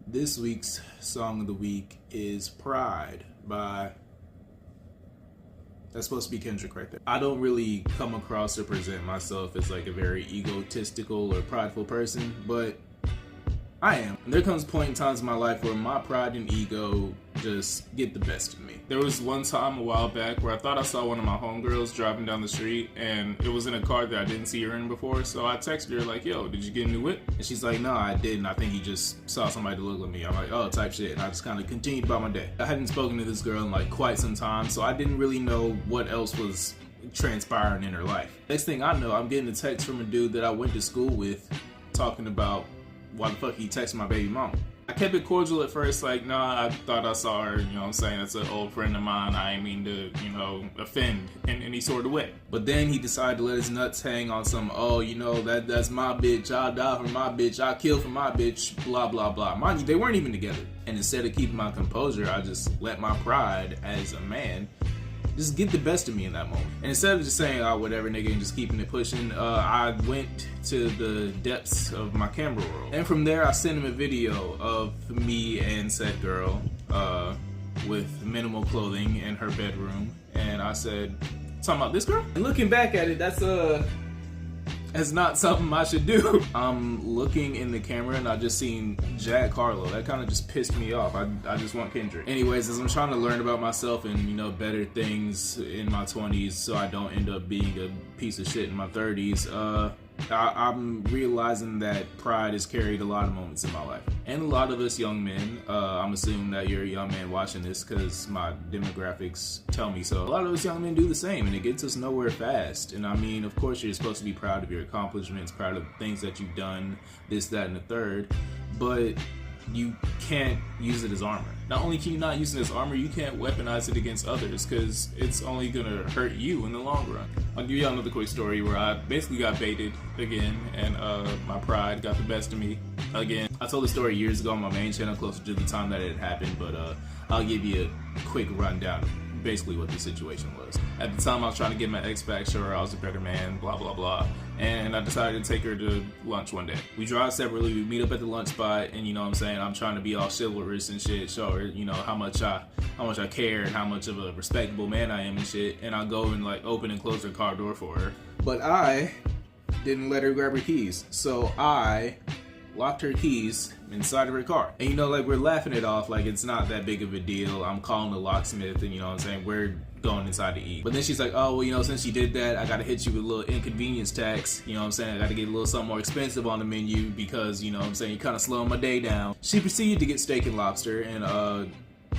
This week's song of the week is Pride by, that's supposed to be Kendrick right there. I don't really come across or present myself as like a very egotistical or prideful person, but I am. And there comes a point in times in my life where my pride and ego just get the best of me. There was one time a while back where I thought I saw one of my homegirls driving down the street, and it was in a car that I didn't see her in before, so I texted her like, yo, did you get a new whip? And she's like, no, I didn't. I think you just saw somebody to look at me. I'm like, oh, type shit. And I just kind of continued about my day. I hadn't spoken to this girl in like quite some time, so I didn't really know what else was transpiring in her life. Next thing I know, I'm getting a text from a dude that I went to school with talking about why the fuck he texted my baby mama. I kept it cordial at first, like, nah, I thought I saw her, you know what I'm saying? That's an old friend of mine. I ain't mean to, offend in any sort of way. But then he decided to let his nuts hang on some, oh, that's my bitch. I'll die for my bitch. I'll kill for my bitch. Blah, blah, blah. Mind you, they weren't even together. And instead of keeping my composure, I just let my pride as a man just get the best of me in that moment. And instead of just saying, oh, whatever, nigga, and just keeping it pushing, I went to the depths of my camera roll. And from there, I sent him a video of me and said girl with minimal clothing in her bedroom. And I said, talking about this girl? And looking back at it, that's not something I should do. I'm looking in the camera and I just seen Jack Harlow. That kind of just pissed me off. I just want Kendrick. Anyways, as I'm trying to learn about myself and, better things in my 20s so I don't end up being a piece of shit in my 30s, I'm realizing that pride has carried a lot of moments in my life. And a lot of us young men, I'm assuming that you're a young man watching this because my demographics tell me so. A lot of us young men do the same, and it gets us nowhere fast. And I mean, of course you're supposed to be proud of your accomplishments, proud of the things that you've done, this, that, and the third, but you can't use it as armor. Not only can you not use it as armor, you can't weaponize it against others because it's only gonna hurt you in the long run. I'll give y'all another quick story where I basically got baited again and my pride got the best of me again. I told the story years ago on my main channel closer to the time that it had happened, but I'll give you a quick rundown of basically what the situation was. At the time I was trying to get my ex back, show her I was a better man, blah blah blah, and I decided to take her to lunch one day. We drive separately, we meet up at the lunch spot, and I'm trying to be all chivalrous and shit, show her how much I care and how much of a respectable man I am and shit, and I go and like open and close her car door for her. But I didn't let her grab her keys, so I locked her keys inside of her car. And we're laughing it off like it's not that big of a deal. I'm calling the locksmith and we're going inside to eat. But then she's like, oh, well, since you did that, I gotta hit you with a little inconvenience tax. I gotta get a little something more expensive on the menu because, you're kind of slowing my day down. She proceeded to get steak and lobster, and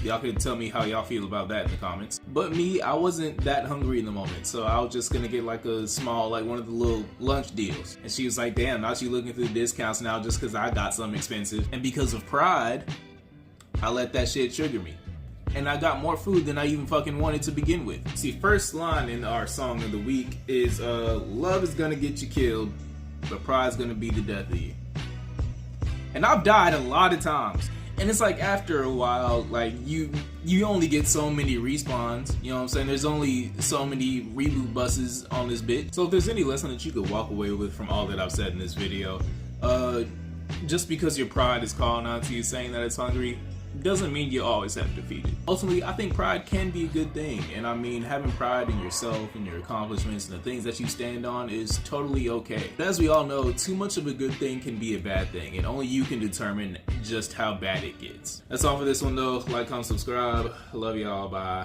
y'all can tell me how y'all feel about that in the comments. But me, I wasn't that hungry in the moment, so I was just gonna get like a small, like one of the little lunch deals. And she was like, damn, now she looking through the discounts now just because I got something expensive. And because of pride, I let that shit trigger me. And I got more food than I even fucking wanted to begin with. See, first line in our song of the week is, love is gonna get you killed, but pride's gonna be the death of you. And I've died a lot of times. And it's like after a while, like you only get so many respawns, There's only so many reboot buses on this bit. So if there's any lesson that you could walk away with from all that I've said in this video, just because your pride is calling out to you saying that it's hungry, doesn't mean you always have to feed it. Ultimately, I think pride can be a good thing. And I mean, having pride in yourself and your accomplishments and the things that you stand on is totally okay. But as we all know, too much of a good thing can be a bad thing, and only you can determine just how bad it gets. That's all for this one though. Like, comment, subscribe. I love y'all. Bye.